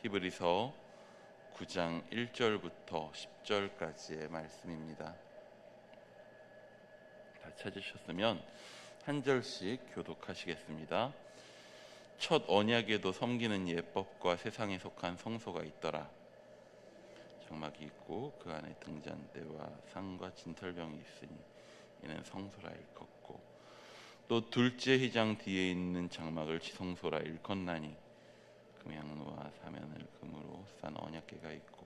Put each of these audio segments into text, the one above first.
히브리서 9장 1절부터 10절까지의 말씀입니다. 다 찾으셨으면 한 절씩 교독하시겠습니다. 첫 언약에도 섬기는 예법과 세상에 속한 성소가 있더라. 장막이 있고 그 안에 등잔대와 상과 진털병이 있으니 이는 성소라 일컫고, 또 둘째 휘장 뒤에 있는 장막을 지성소라 일컫나니 금양로와 사면을 금으로 싼 언약궤가 있고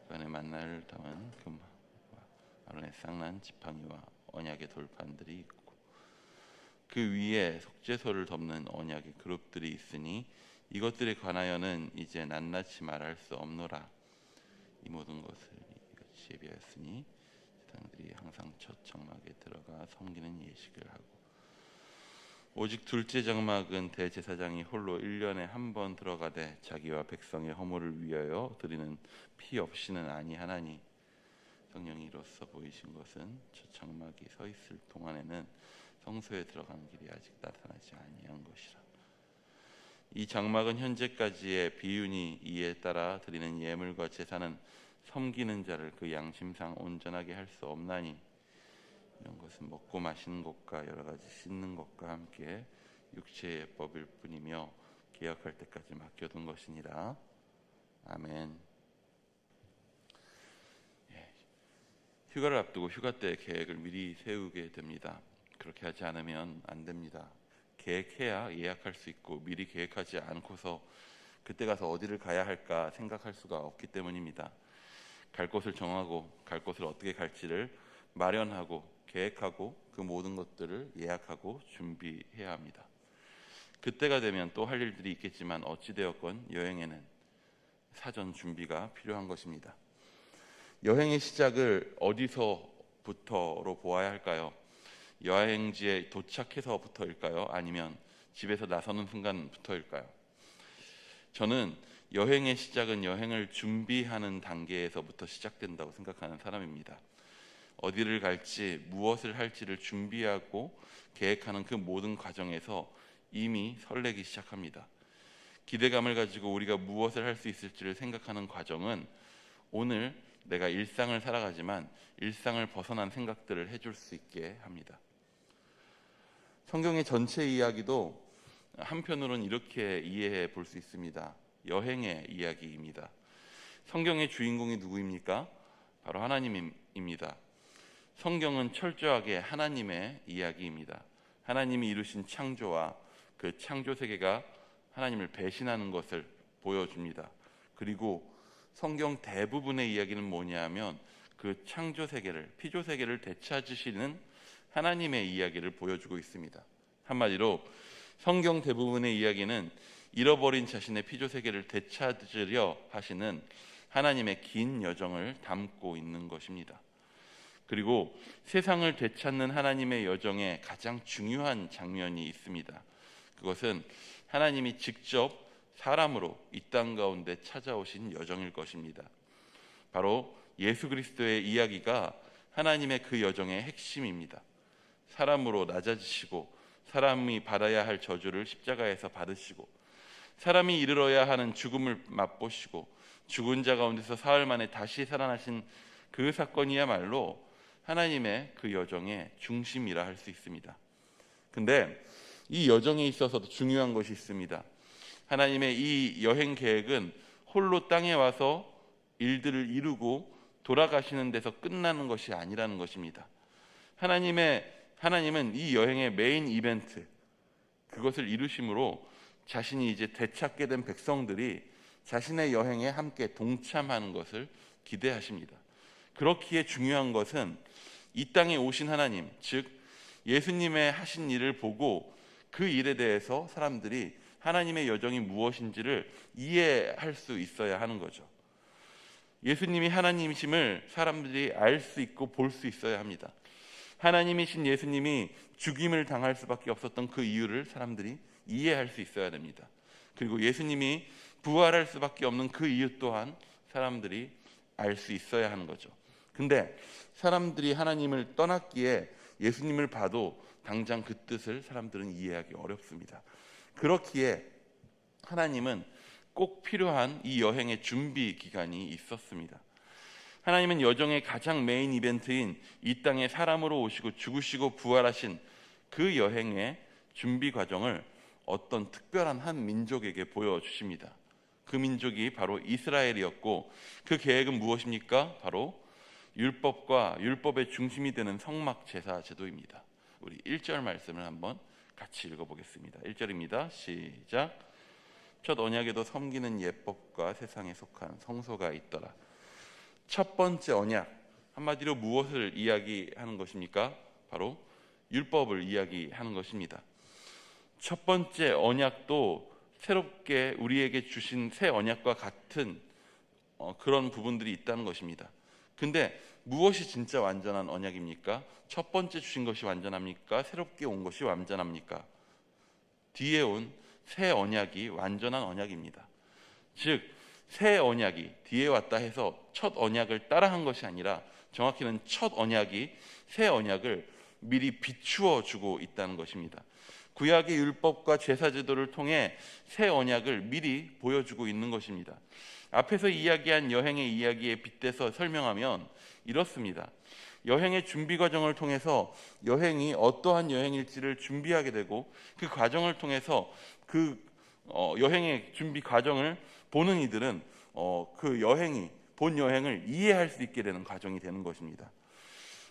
그 안에 만나를 담은 금과 아론의 쌍난 지팡이와 언약의 돌판들이 있고 그 위에 속죄소를 덮는 언약의 그룹들이 있으니 이것들에 관하여는 이제 낱낱이 말할 수 없노라. 이 모든 것을 이같이 예비하였으니 제사장들이 항상 첫 장막에 들어가 섬기는 예식을 하고, 오직 둘째 장막은 대제사장이 홀로 1년에 한 번 들어가되 자기와 백성의 허물을 위하여 드리는 피 없이는 아니하나니, 성령이 이로써 보이신 것은 첫 장막이 서 있을 동안에는 성소에 들어가는 길이 아직 나타나지 아니한 것이라. 이 장막은 현재까지의 비유니 이에 따라 드리는 예물과 제사는 섬기는 자를 그 양심상 온전하게 할 수 없나니, 이런 것은 먹고 마시는 것과 여러 가지 씻는 것과 함께 육체의 예법일 뿐이며 개혁할 때까지 맡겨둔 것이니라. 아멘. 휴가를 앞두고 휴가 때 계획을 미리 세우게 됩니다. 그렇게 하지 않으면 안 됩니다. 계획해야 예약할 수 있고 미리 계획하지 않고서 그때 가서 어디를 가야 할까 생각할 수가 없기 때문입니다. 갈 곳을 정하고 갈 곳을 어떻게 갈지를 마련하고 계획하고 그 모든 것들을 예약하고 준비해야 합니다. 그때가 되면 또 할 일들이 있겠지만 어찌되었건 여행에는 사전 준비가 필요한 것입니다. 여행의 시작을 어디서부터로 보아야 할까요? 여행지에 도착해서부터일까요? 아니면 집에서 나서는 순간부터일까요? 저는 여행의 시작은 여행을 준비하는 단계에서부터 시작된다고 생각하는 사람입니다. 어디를 갈지 무엇을 할지를 준비하고 계획하는 그 모든 과정에서 이미 설레기 시작합니다. 기대감을 가지고 우리가 무엇을 할 수 있을지를 생각하는 과정은 오늘 내가 일상을 살아가지만 일상을 벗어난 생각들을 해줄 수 있게 합니다. 성경의 전체 이야기도 한편으로는 이렇게 이해해 볼 수 있습니다. 여행의 이야기입니다. 성경의 주인공이 누구입니까? 바로 하나님입니다. 성경은 철저하게 하나님의 이야기입니다. 하나님이 이루신 창조와 그 창조 세계가 하나님을 배신하는 것을 보여줍니다. 그리고 성경 대부분의 이야기는 뭐냐면 그 창조 세계를, 피조 세계를 되찾으시는 하나님의 이야기를 보여주고 있습니다. 한마디로 성경 대부분의 이야기는 잃어버린 자신의 피조 세계를 되찾으려 하시는 하나님의 긴 여정을 담고 있는 것입니다. 그리고 세상을 되찾는 하나님의 여정에 가장 중요한 장면이 있습니다. 그것은 하나님이 직접 사람으로 이 땅 가운데 찾아오신 여정일 것입니다. 바로 예수 그리스도의 이야기가 하나님의 그 여정의 핵심입니다. 사람으로 낮아지시고 사람이 받아야 할 저주를 십자가에서 받으시고 사람이 이르러야 하는 죽음을 맛보시고 죽은 자 가운데서 사흘 만에 다시 살아나신 그 사건이야말로 하나님의 그 여정의 중심이라 할 수 있습니다. 근데 이 여정에 있어서도 중요한 것이 있습니다. 하나님의 이 여행 계획은 홀로 땅에 와서 일들을 이루고 돌아가시는 데서 끝나는 것이 아니라는 것입니다. 하나님은 이 여행의 메인 이벤트, 그것을 이루심으로 자신이 이제 되찾게 된 백성들이 자신의 여행에 함께 동참하는 것을 기대하십니다. 그렇기에 중요한 것은 이 땅에 오신 하나님, 즉 예수님의 하신 일을 보고 그 일에 대해서 사람들이 하나님의 여정이 무엇인지를 이해할 수 있어야 하는 거죠. 예수님이 하나님이심을 사람들이 알 수 있고 볼 수 있어야 합니다. 하나님이신 예수님이 죽임을 당할 수밖에 없었던 그 이유를 사람들이 이해할 수 있어야 됩니다. 그리고 예수님이 부활할 수밖에 없는 그 이유 또한 사람들이 알 수 있어야 하는 거죠. 근데 사람들이 하나님을 떠났기에 예수님을 봐도 당장 그 뜻을 사람들은 이해하기 어렵습니다. 그렇기에 하나님은 꼭 필요한 이 여행의 준비 기간이 있었습니다. 하나님은 여정의 가장 메인 이벤트인 이 땅에 사람으로 오시고 죽으시고 부활하신 그 여행의 준비 과정을 어떤 특별한 한 민족에게 보여주십니다. 그 민족이 바로 이스라엘이었고, 그 계획은 무엇입니까? 바로 율법과 율법의 중심이 되는 성막 제사 제도입니다. 우리 1절 말씀을 한번 같이 읽어보겠습니다. 1절입니다. 시작. 첫 언약에도 섬기는 예법과 세상에 속한 성소가 있더라. 첫 번째 언약, 한마디로 무엇을 이야기하는 것입니까? 바로 율법을 이야기하는 것입니다. 첫 번째 언약도 새롭게 우리에게 주신 새 언약과 같은 그런 부분들이 있다는 것입니다. 근데 무엇이 진짜 완전한 언약입니까? 첫 번째 주신 것이 완전합니까? 새롭게 온 것이 완전합니까? 뒤에 온 새 언약이 완전한 언약입니다. 즉 새 언약이 뒤에 왔다 해서 첫 언약을 따라한 것이 아니라, 정확히는 첫 언약이 새 언약을 미리 비추어 주고 있다는 것입니다. 구약의 율법과 제사제도를 통해 새 언약을 미리 보여주고 있는 것입니다. 앞에서 이야기한 여행의 이야기에 빗대서 설명하면 이렇습니다. 여행의 준비 과정을 통해서 여행이 어떠한 여행일지를 준비하게 되고, 그 과정을 통해서 그 여행의 준비 과정을 보는 이들은 그 본 여행을 이해할 수 있게 되는 과정이 되는 것입니다.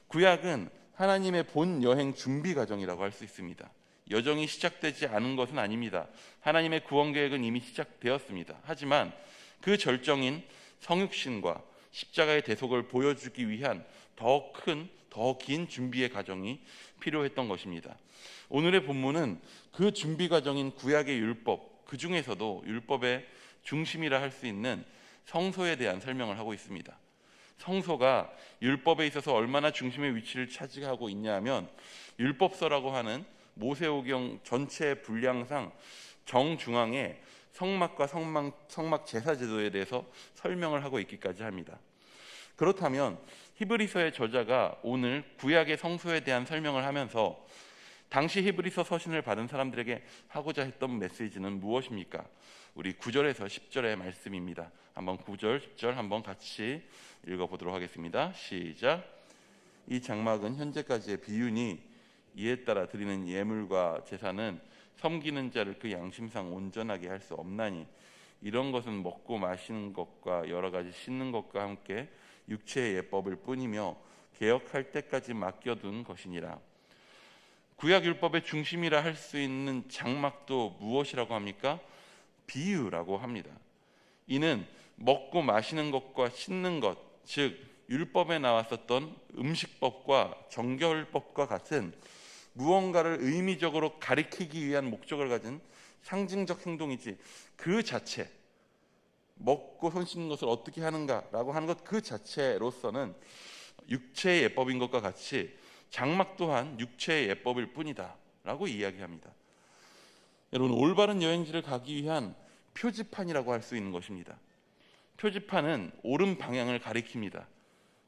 구약은 하나님의 본 여행 준비 과정이라고 할 수 있습니다. 여정이 시작되지 않은 것은 아닙니다. 하나님의 구원 계획은 이미 시작되었습니다. 하지만 그 절정인 성육신과 십자가의 대속을 보여주기 위한 더 긴 준비의 과정이 필요했던 것입니다. 오늘의 본문은 그 준비 과정인 구약의 율법, 그 중에서도 율법의 중심이라 할 수 있는 성소에 대한 설명을 하고 있습니다. 성소가 율법에 있어서 얼마나 중심의 위치를 차지하고 있냐면, 율법서라고 하는 모세오경 전체 분량상 정중앙에 성막과 성막 제사 제도에 대해서 설명을 하고 있기까지 합니다. 그렇다면 히브리서의 저자가 오늘 구약의 성소에 대한 설명을 하면서 당시 히브리서 서신을 받은 사람들에게 하고자 했던 메시지는 무엇입니까? 우리 9절에서 10절의 말씀입니다. 한번 9절, 10절 한번 같이 읽어보도록 하겠습니다. 시작. 이 장막은 현재까지의 비유니 이에 따라 드리는 예물과 제사는 섬기는 자를 그 양심상 온전하게 할 수 없나니, 이런 것은 먹고 마시는 것과 여러 가지 씻는 것과 함께 육체의 예법일 뿐이며 개혁할 때까지 맡겨둔 것이니라. 구약 율법의 중심이라 할 수 있는 장막도 무엇이라고 합니까? 비유라고 합니다. 이는 먹고 마시는 것과 씻는 것, 즉 율법에 나왔었던 음식법과 정결법과 같은 무언가를 의미적으로 가리키기 위한 목적을 가진 상징적 행동이지, 그 자체, 먹고 손 씻는 것을 어떻게 하는가라고 하는 것 그 자체로서는 육체의 예법인 것과 같이 장막 또한 육체의 예법일 뿐이다 라고 이야기합니다. 여러분, 올바른 여행지를 가기 위한 표지판이라고 할 수 있는 것입니다. 표지판은 옳은 방향을 가리킵니다.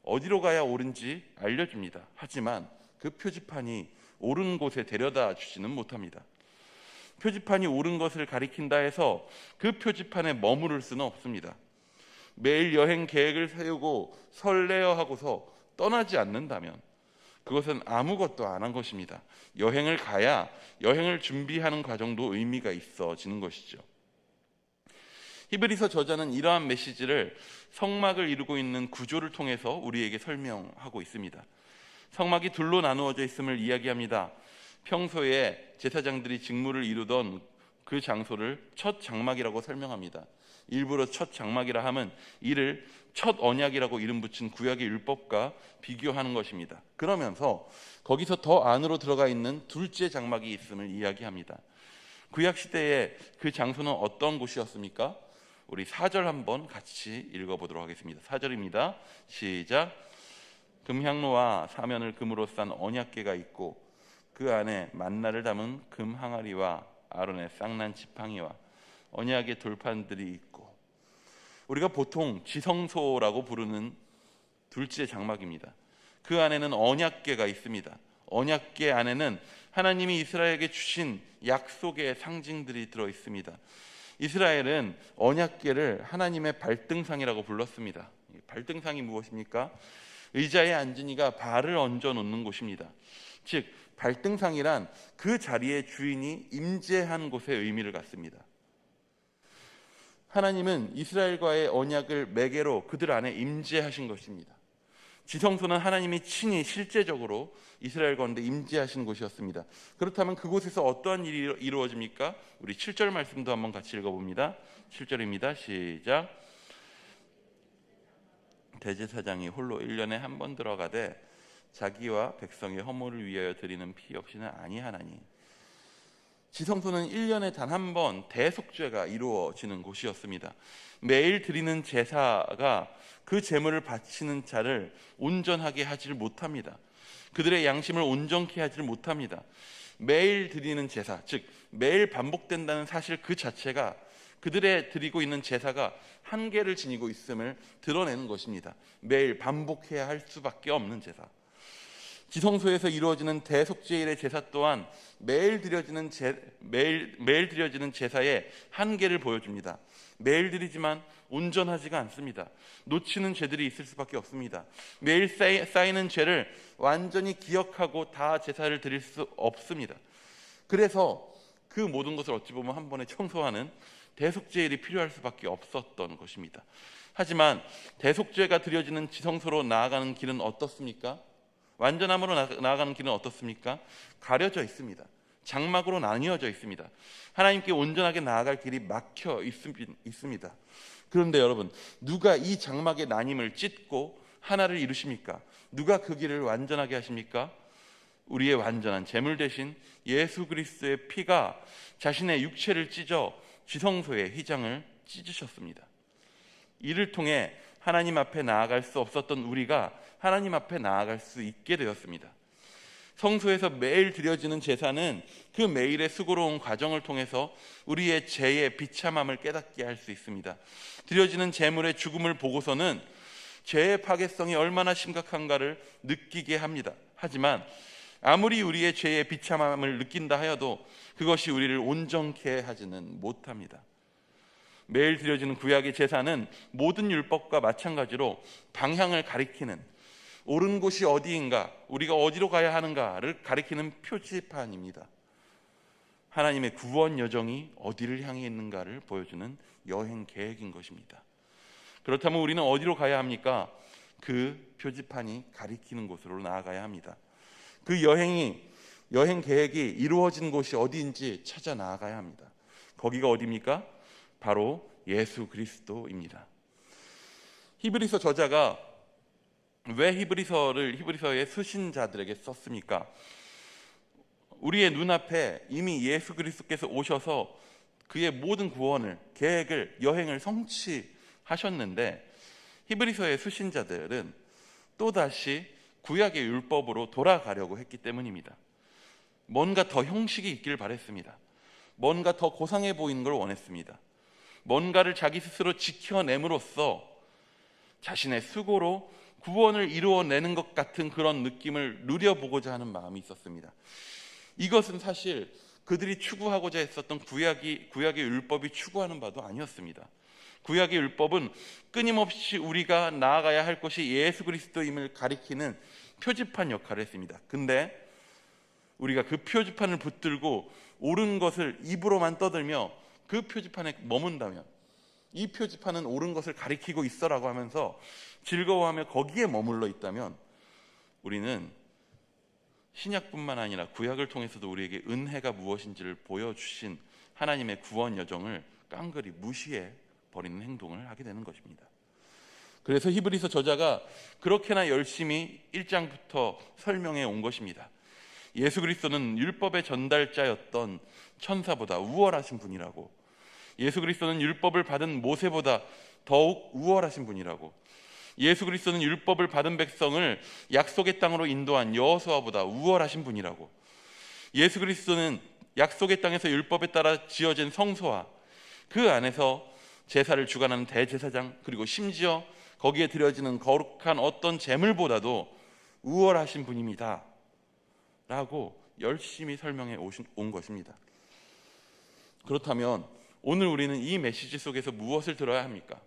어디로 가야 옳은지 알려줍니다. 하지만 그 표지판이 옳은 곳에 데려다 주지는 못합니다. 표지판이 옳은 것을 가리킨다 해서 그 표지판에 머무를 수는 없습니다. 매일 여행 계획을 세우고 설레어 하고서 떠나지 않는다면 그것은 아무것도 안 한 것입니다. 여행을 가야 여행을 준비하는 과정도 의미가 있어지는 것이죠. 히브리서 저자는 이러한 메시지를 성막을 이루고 있는 구조를 통해서 우리에게 설명하고 있습니다. 성막이 둘로 나누어져 있음을 이야기합니다. 평소에 제사장들이 직무를 이루던 그 장소를 첫 장막이라고 설명합니다. 일부러 첫 장막이라 함은 이를 첫 언약이라고 이름 붙인 구약의 율법과 비교하는 것입니다. 그러면서 거기서 더 안으로 들어가 있는 둘째 장막이 있음을 이야기합니다. 구약 시대에 그 장소는 어떤 곳이었습니까? 우리 4절 한번 같이 읽어보도록 하겠습니다. 4절입니다. 시작. 금향로와 사면을 금으로 싼 언약궤가 있고 그 안에 만나를 담은 금 항아리와 아론의 쌍난 지팡이와 언약의 돌판들이 있고, 우리가 보통 지성소라고 부르는 둘째 장막입니다. 그 안에는 언약궤가 있습니다. 언약궤 안에는 하나님이 이스라엘에게 주신 약속의 상징들이 들어 있습니다. 이스라엘은 언약궤를 하나님의 발등상이라고 불렀습니다. 발등상이 무엇입니까? 의자에 앉은 이가 발을 얹어 놓는 곳입니다. 즉 발등상이란 그 자리의 주인이 임재한 곳의 의미를 갖습니다. 하나님은 이스라엘과의 언약을 매개로 그들 안에 임재하신 것입니다. 지성소는 하나님이 친히 실제적으로 이스라엘 가운데 임재하신 곳이었습니다. 그렇다면 그곳에서 어떠한 일이 이루어집니까? 우리 7절 말씀도 한번 같이 읽어봅니다. 7절입니다. 시작. 대제사장이 홀로 1년에 한 번 들어가되 자기와 백성의 허물을 위하여 드리는 피 없이는 아니하나니. 지성소는 1년에 단 한 번 대속죄가 이루어지는 곳이었습니다. 매일 드리는 제사가 그 제물을 바치는 자를 온전하게 하지를 못합니다. 그들의 양심을 온전케 하지를 못합니다. 매일 드리는 제사, 즉 매일 반복된다는 사실 그 자체가 그들의 드리고 있는 제사가 한계를 지니고 있음을 드러내는 것입니다. 매일 반복해야 할 수밖에 없는 제사. 지성소에서 이루어지는 대속죄일의 제사 또한 매일 드려지는 제사의 한계를 보여줍니다. 매일 드리지만 온전하지가 않습니다. 놓치는 죄들이 있을 수밖에 없습니다. 매일 쌓이는 죄를 완전히 기억하고 다 제사를 드릴 수 없습니다. 그래서 그 모든 것을 어찌 보면 한 번에 청소하는 대속죄일이 필요할 수밖에 없었던 것입니다. 하지만 대속죄가 드려지는 지성소로 나아가는 길은 어떻습니까? 완전함으로 나아가는 길은 어떻습니까? 가려져 있습니다. 장막으로 나뉘어져 있습니다. 하나님께 온전하게 나아갈 길이 막혀 있습니다. 그런데 여러분, 누가 이 장막의 나님을 찢고 하나를 이루십니까? 누가 그 길을 완전하게 하십니까? 우리의 완전한 제물 대신 예수 그리스도의 피가 자신의 육체를 찢어 지성소의 휘장을 찢으셨습니다. 이를 통해 하나님 앞에 나아갈 수 없었던 우리가 하나님 앞에 나아갈 수 있게 되었습니다. 성소에서 매일 드려지는 제사는 그 매일의 수고로운 과정을 통해서 우리의 죄의 비참함을 깨닫게 할 수 있습니다. 드려지는 제물의 죽음을 보고서는 죄의 파괴성이 얼마나 심각한가를 느끼게 합니다. 하지만 아무리 우리의 죄의 비참함을 느낀다 하여도 그것이 우리를 온전케 하지는 못합니다. 매일 드려지는 구약의 제사는 모든 율법과 마찬가지로 방향을 가리키는, 옳은 곳이 어디인가, 우리가 어디로 가야 하는가를 가리키는 표지판입니다. 하나님의 구원 여정이 어디를 향해 있는가를 보여주는 여행 계획인 것입니다. 그렇다면 우리는 어디로 가야 합니까? 그 표지판이 가리키는 곳으로 나아가야 합니다. 그 여행 계획이 이루어진 곳이 어디인지 찾아 나아가야 합니다. 거기가 어디입니까? 바로 예수 그리스도입니다. 히브리서 저자가 왜 히브리서의 수신자들에게 썼습니까? 우리의 눈앞에 이미 예수 그리스도께서 오셔서 그의 모든 구원을, 계획을, 여행을 성취하셨는데 히브리서의 수신자들은 또다시 구약의 율법으로 돌아가려고 했기 때문입니다. 뭔가 더 형식이 있길 바랬습니다. 뭔가 더 고상해 보이는 걸 원했습니다. 뭔가를 자기 스스로 지켜냄으로써 자신의 수고로 구원을 이루어내는 것 같은 그런 느낌을 누려보고자 하는 마음이 있었습니다. 이것은 사실 그들이 추구하고자 했었던 구약의 율법이 추구하는 바도 아니었습니다. 구약의 율법은 끊임없이 우리가 나아가야 할 것이 예수 그리스도임을 가리키는 표지판 역할을 했습니다. 근데 우리가 그 표지판을 붙들고 옳은 것을 입으로만 떠들며 그 표지판에 머문다면, 이 표지판은 옳은 것을 가리키고 있어라고 하면서 즐거워하며 거기에 머물러 있다면 우리는 신약뿐만 아니라 구약을 통해서도 우리에게 은혜가 무엇인지를 보여주신 하나님의 구원 여정을 깡그리 무시해 버리는 행동을 하게 되는 것입니다. 그래서 히브리서 저자가 그렇게나 열심히 1장부터 설명해 온 것입니다. 예수 그리스도는 율법의 전달자였던 천사보다 우월하신 분이라고, 예수 그리스도는 율법을 받은 모세보다 더욱 우월하신 분이라고, 예수 그리스도는 율법을 받은 백성을 약속의 땅으로 인도한 여호수아보다 우월하신 분이라고, 예수 그리스도는 약속의 땅에서 율법에 따라 지어진 성소와 그 안에서 제사를 주관하는 대제사장, 그리고 심지어 거기에 드려지는 거룩한 어떤 제물보다도 우월하신 분입니다 라고 열심히 설명해 온 것입니다. 그렇다면 오늘 우리는 이 메시지 속에서 무엇을 들어야 합니까?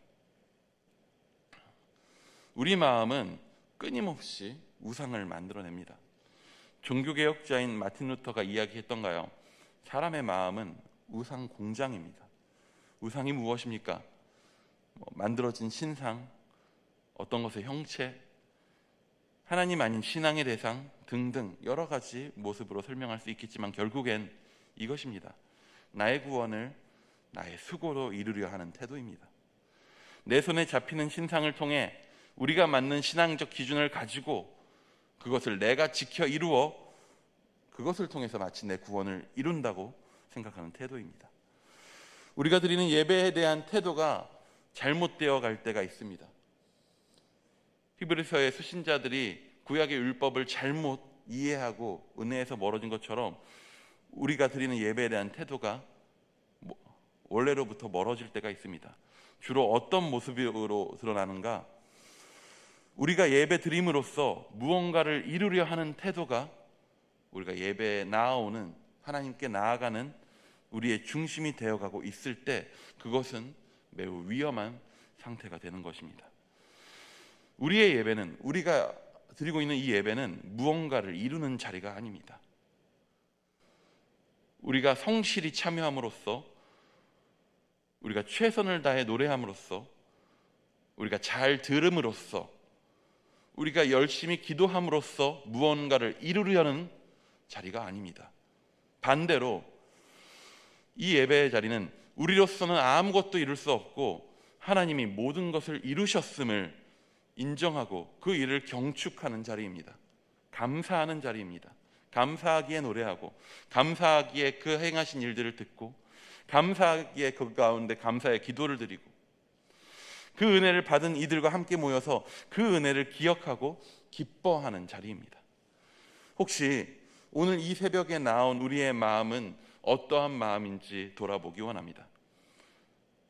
우리 마음은 끊임없이 우상을 만들어냅니다. 종교개혁자인 마틴 루터가 이야기했던가요? 사람의 마음은 우상 공장입니다. 우상이 무엇입니까? 만들어진 신상, 어떤 것의 형체, 하나님 아닌 신앙의 대상 등등 여러 가지 모습으로 설명할 수 있겠지만 결국엔 이것입니다. 나의 구원을 나의 수고로 이루려 하는 태도입니다. 내 손에 잡히는 신상을 통해 우리가 맞는 신앙적 기준을 가지고 그것을 내가 지켜 이루어 그것을 통해서 마치 내 구원을 이룬다고 생각하는 태도입니다. 우리가 드리는 예배에 대한 태도가 잘못되어 갈 때가 있습니다. 히브리서의 수신자들이 구약의 율법을 잘못 이해하고 은혜에서 멀어진 것처럼 우리가 드리는 예배에 대한 태도가 원래로부터 멀어질 때가 있습니다. 주로 어떤 모습으로 드러나는가? 우리가 예배 드림으로써 무언가를 이루려 하는 태도가 우리가 예배에 나아오는 하나님께 나아가는 우리의 중심이 되어가고 있을 때 그것은 매우 위험한 상태가 되는 것입니다. 우리의 예배는, 우리가 드리고 있는 이 예배는 무언가를 이루는 자리가 아닙니다. 우리가 성실히 참여함으로써, 우리가 최선을 다해 노래함으로써, 우리가 잘 들음으로써, 우리가 열심히 기도함으로써 무언가를 이루려는 자리가 아닙니다. 반대로 이 예배의 자리는 우리로서는 아무것도 이룰 수 없고 하나님이 모든 것을 이루셨음을 인정하고 그 일을 경축하는 자리입니다. 감사하는 자리입니다. 감사하기에 노래하고, 감사하기에 그 행하신 일들을 듣고, 감사하기에 그 가운데 감사의 기도를 드리고, 그 은혜를 받은 이들과 함께 모여서 그 은혜를 기억하고 기뻐하는 자리입니다. 혹시 오늘 이 새벽에 나온 우리의 마음은 어떠한 마음인지 돌아보기 원합니다.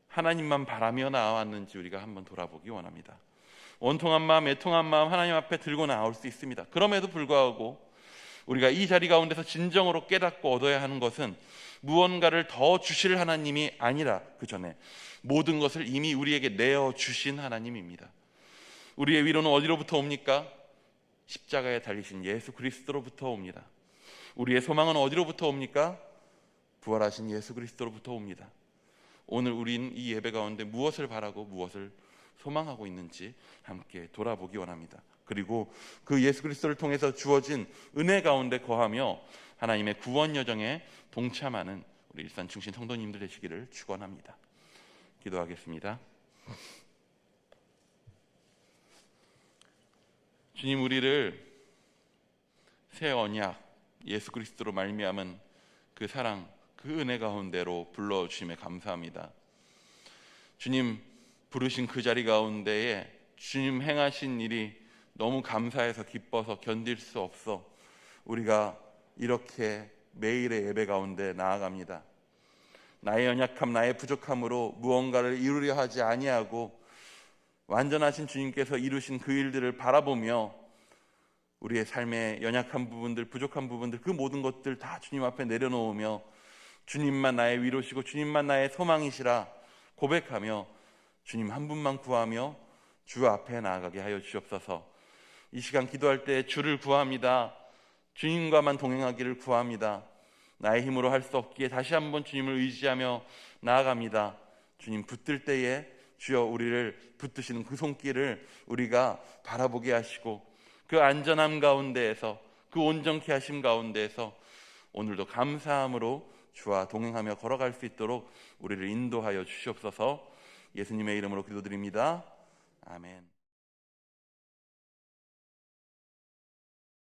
하나님만 바라며 나왔는지 우리가 한번 돌아보기 원합니다. 원통한 마음, 애통한 마음 하나님 앞에 들고 나올 수 있습니다. 그럼에도 불구하고 우리가 이 자리 가운데서 진정으로 깨닫고 얻어야 하는 것은 무언가를 더 주실 하나님이 아니라 그 전에 모든 것을 이미 우리에게 내어주신 하나님입니다. 우리의 위로는 어디로부터 옵니까? 십자가에 달리신 예수 그리스도로부터 옵니다. 우리의 소망은 어디로부터 옵니까? 부활하신 예수 그리스도로부터 옵니다. 오늘 우린 이 예배 가운데 무엇을 바라고 무엇을 소망하고 있는지 함께 돌아보기 원합니다. 그리고 그 예수 그리스도를 통해서 주어진 은혜 가운데 거하며 하나님의 구원 여정에 동참하는 우리 일산 중신 성도님들 되시기를 축원합니다. 기도하겠습니다. 주님, 우리를 새 언약 예수 그리스도로 말미암은 그 사랑, 그 은혜 가운데로 불러주심에 감사합니다. 주님 부르신 그 자리 가운데에 주님 행하신 일이 너무 감사해서 기뻐서 견딜 수 없어 우리가 이렇게 매일의 예배 가운데 나아갑니다. 나의 연약함, 나의 부족함으로 무언가를 이루려 하지 아니하고 완전하신 주님께서 이루신 그 일들을 바라보며 우리의 삶의 연약한 부분들, 부족한 부분들, 그 모든 것들 다 주님 앞에 내려놓으며 주님만 나의 위로시고 주님만 나의 소망이시라 고백하며 주님 한 분만 구하며 주 앞에 나아가게 하여 주옵소서. 이 시간 기도할 때 주를 구합니다. 주님과만 동행하기를 구합니다. 나의 힘으로 할 수 없기에 다시 한번 주님을 의지하며 나아갑니다. 주님 붙들 때에 주여 우리를 붙드시는 그 손길을 우리가 바라보게 하시고 그 안전함 가운데에서 그 온전케 하심 가운데에서 오늘도 감사함으로 주와 동행하며 걸어갈 수 있도록 우리를 인도하여 주시옵소서. 예수님의 이름으로 기도드립니다. 아멘.